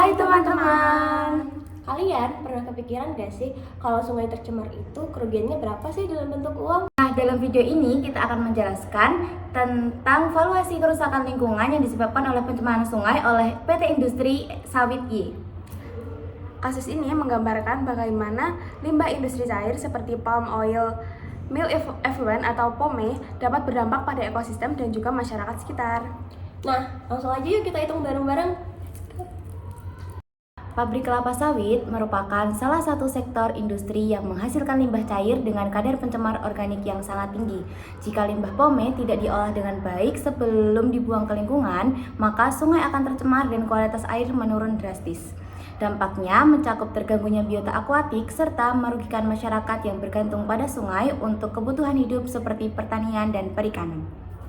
Hai teman-teman. Kalian pernah kepikiran gak sih kalau sungai tercemar itu kerugiannya berapa sih dalam bentuk uang? Nah, dalam video ini kita akan menjelaskan tentang valuasi kerusakan lingkungan yang disebabkan oleh pencemaran sungai oleh PT Industri Sawit Y. Kasus ini menggambarkan bagaimana limbah industri cair seperti palm oil, mill effluent atau POME dapat berdampak pada ekosistem dan juga masyarakat sekitar. Nah, langsung aja yuk kita hitung bareng-bareng. Pabrik kelapa sawit merupakan salah satu sektor industri yang menghasilkan limbah cair dengan kadar pencemar organik yang sangat tinggi. Jika limbah POME tidak diolah dengan baik sebelum dibuang ke lingkungan, maka sungai akan tercemar dan kualitas air menurun drastis. Dampaknya mencakup terganggunya biota akuatik serta merugikan masyarakat yang bergantung pada sungai untuk kebutuhan hidup seperti pertanian dan perikanan.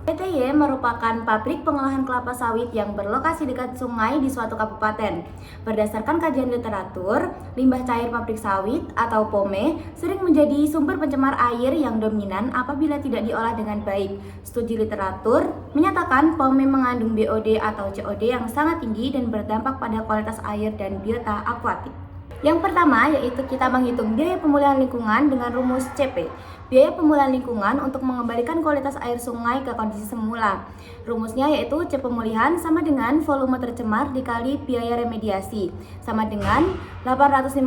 PT Y merupakan pabrik pengolahan kelapa sawit yang berlokasi dekat sungai di suatu kabupaten. Berdasarkan kajian literatur, limbah cair pabrik sawit atau POME sering menjadi sumber pencemar air yang dominan apabila tidak diolah dengan baik. Studi literatur menyatakan POME mengandung BOD atau COD yang sangat tinggi dan berdampak pada kualitas air dan biota akuatik. Yang pertama yaitu kita menghitung biaya pemulihan lingkungan dengan rumus CP. Biaya pemulihan lingkungan untuk mengembalikan kualitas air sungai ke kondisi semula. Rumusnya yaitu C pemulihan sama dengan volume tercemar dikali biaya remediasi sama dengan 850.000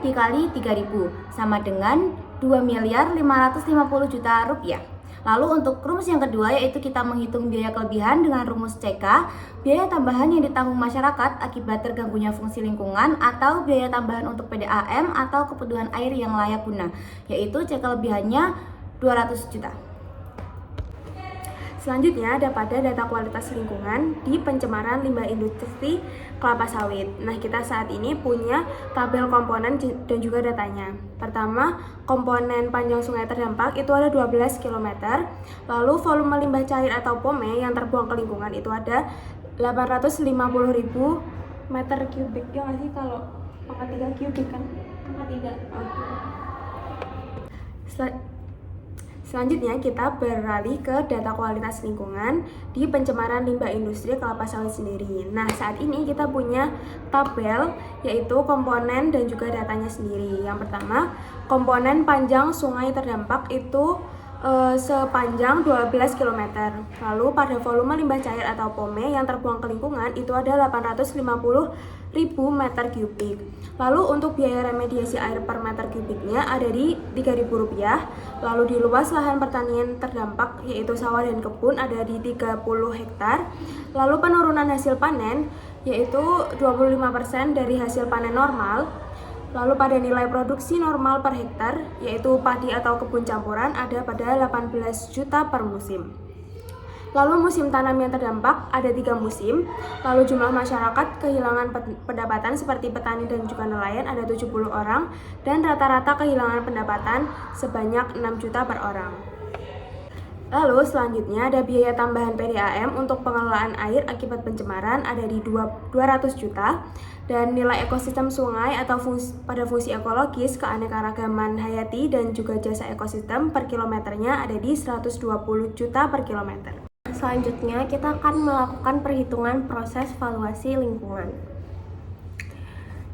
dikali 3.000 sama dengan 2.550 juta rupiah. Lalu untuk rumus yang kedua yaitu kita menghitung biaya kelebihan dengan rumus CK, biaya tambahan yang ditanggung masyarakat akibat terganggunya fungsi lingkungan atau biaya tambahan untuk PDAM atau kebutuhan air yang layak guna, yaitu C kelebihannya 200 juta. Selanjutnya ada pada data kualitas lingkungan di pencemaran limbah industri kelapa sawit. Nah, kita saat ini punya tabel komponen dan juga datanya. Pertama, komponen panjang sungai terdampak itu ada 12 km. Lalu volume limbah cair atau POME yang terbuang ke lingkungan itu ada 850.000 meter kubik. Ya nggak sih kalau pangkat 3 kubik kan? Pangkat 3. Selanjutnya kita beralih ke data kualitas lingkungan di pencemaran limbah industri kelapa sawit sendiri. Nah, saat ini kita punya tabel yaitu komponen dan juga datanya sendiri. Yang pertama, komponen panjang sungai terdampak itu sepanjang 12 km. Lalu pada volume limbah cair atau POME yang terbuang ke lingkungan itu ada 850.000 meter kubik. Lalu untuk biaya remediasi air per meter kubiknya ada di Rp3.000. Lalu di luas lahan pertanian terdampak yaitu sawah dan kebun ada di 30 hektar. Lalu penurunan hasil panen yaitu 25% dari hasil panen normal. Lalu pada nilai produksi normal per hektar, yaitu padi atau kebun campuran ada pada 18 juta per musim. Lalu musim tanam yang terdampak ada 3 musim. Lalu jumlah masyarakat kehilangan pendapatan seperti petani dan juga nelayan ada 70 orang. Dan rata-rata kehilangan pendapatan sebanyak 6 juta per orang. Lalu selanjutnya ada biaya tambahan PDAM untuk pengelolaan air akibat pencemaran ada di 200 juta dan nilai ekosistem sungai atau pada fungsi ekologis, keanekaragaman hayati dan juga jasa ekosistem per kilometernya ada di 120 juta per kilometer. Selanjutnya kita akan melakukan perhitungan proses valuasi lingkungan.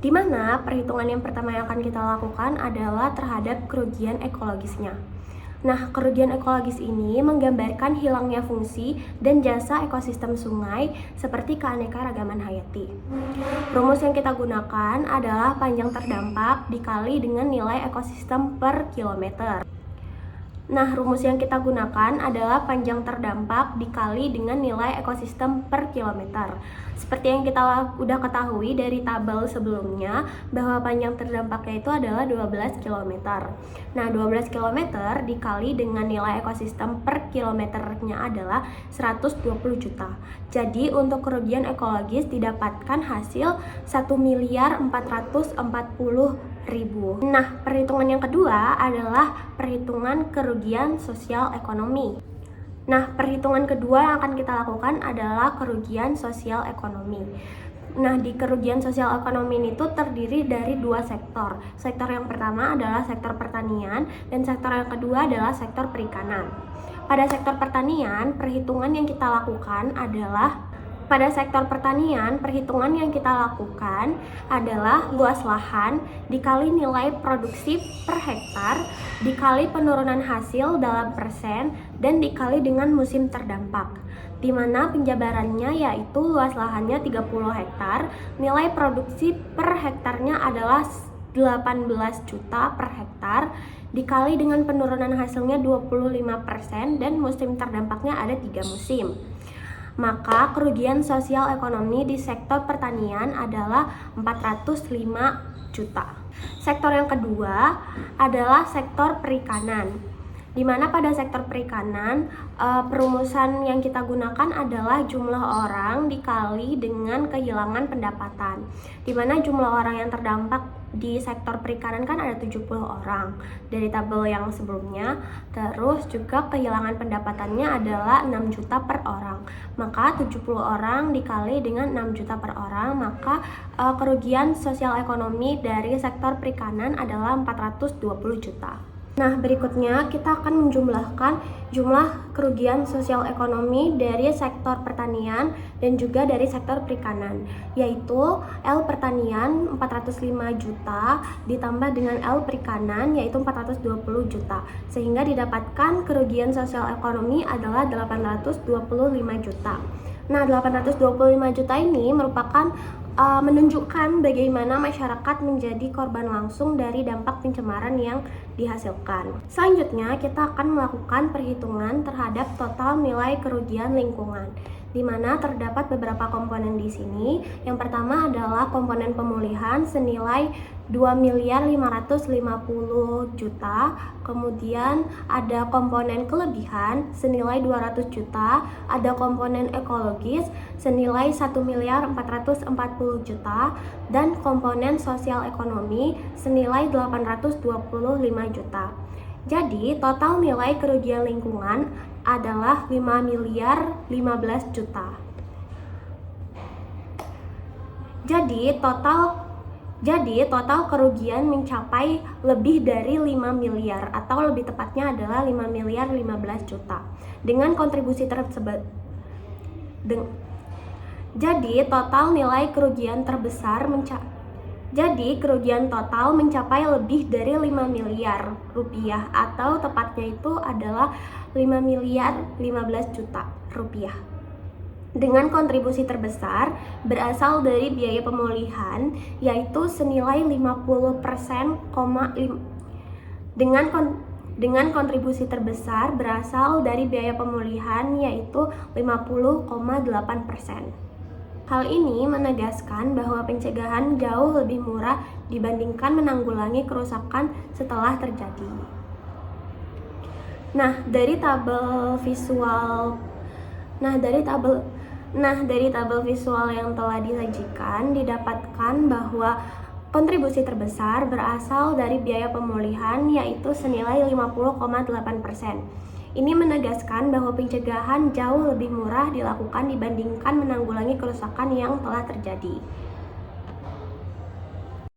Di mana perhitungan yang pertama yang akan kita lakukan adalah terhadap kerugian ekologisnya. Nah, kerugian ekologis ini menggambarkan hilangnya fungsi dan jasa ekosistem sungai seperti keanekaragaman hayati. Rumus yang kita gunakan adalah panjang terdampak dikali dengan nilai ekosistem per kilometer. Nah, rumus yang kita gunakan adalah panjang terdampak dikali dengan nilai ekosistem per kilometer. Seperti yang kita udah ketahui dari tabel sebelumnya bahwa panjang terdampaknya itu adalah 12 km. Nah, 12 km dikali dengan nilai ekosistem per kilometernya adalah 120 juta. Jadi untuk kerugian ekologis didapatkan hasil 1.440.000. Nah, perhitungan yang kedua adalah perhitungan kerugian sosial ekonomi. Nah, perhitungan kedua yang akan kita lakukan adalah kerugian sosial ekonomi. Nah, di kerugian sosial ekonomi ini tuh terdiri dari 2 sektor. Sektor yang pertama adalah sektor pertanian dan sektor yang kedua adalah sektor perikanan. Pada sektor pertanian, perhitungan yang kita lakukan adalah pada sektor pertanian, perhitungan yang kita lakukan adalah luas lahan dikali nilai produksi per hektar, dikali penurunan hasil dalam persen, dan dikali dengan musim terdampak. Di mana penjabarannya yaitu luas lahannya 30 hektar, nilai produksi per hektarnya adalah 18 juta per hektar, dikali dengan penurunan hasilnya 25% dan musim terdampaknya ada 3 musim. Maka kerugian sosial ekonomi di sektor pertanian adalah 405 juta. Sektor yang kedua adalah sektor perikanan, di mana pada sektor perikanan perumusan yang kita gunakan adalah jumlah orang dikali dengan kehilangan pendapatan, di mana jumlah orang yang terdampak di sektor perikanan kan ada 70 orang dari tabel yang sebelumnya. Terus juga kehilangan pendapatannya adalah 6 juta per orang. Maka 70 orang dikali dengan 6 juta per orang, maka kerugian sosial ekonomi dari sektor perikanan adalah 420 juta. Nah, berikutnya kita akan menjumlahkan jumlah kerugian sosial ekonomi dari sektor pertanian dan juga dari sektor perikanan, yaitu L pertanian 405 juta ditambah dengan L perikanan yaitu 420 juta, sehingga didapatkan kerugian sosial ekonomi adalah 825 juta. Nah, 825 juta ini merupakan menunjukkan bagaimana masyarakat menjadi korban langsung dari dampak pencemaran yang dihasilkan. Selanjutnya, kita akan melakukan perhitungan terhadap total nilai kerugian lingkungan, di mana terdapat beberapa komponen di sini. Yang pertama adalah komponen pemulihan senilai 2.550 juta, kemudian ada komponen kelebihan senilai 200 juta, ada komponen ekologis senilai 1.440 juta, dan komponen sosial ekonomi senilai 825 juta. Jadi total nilai kerugian lingkungan adalah 5.015 juta. Jadi total kerugian mencapai lebih dari 5 miliar atau lebih tepatnya adalah 5.015 juta. Dengan kontribusi tersebut jadi kerugian total mencapai lebih dari 5 miliar rupiah atau tepatnya itu adalah 5.015 juta rupiah. Dengan kontribusi terbesar berasal dari biaya pemulihan yaitu senilai 50%, dengan kontribusi terbesar berasal dari biaya pemulihan yaitu 50,8%. Hal ini menegaskan bahwa pencegahan jauh lebih murah dibandingkan menanggulangi kerusakan setelah terjadi. Nah, dari tabel visual yang telah disajikan didapatkan bahwa kontribusi terbesar berasal dari biaya pemulihan yaitu senilai 50,8%. Ini menegaskan bahwa pencegahan jauh lebih murah dilakukan dibandingkan menanggulangi kerusakan yang telah terjadi.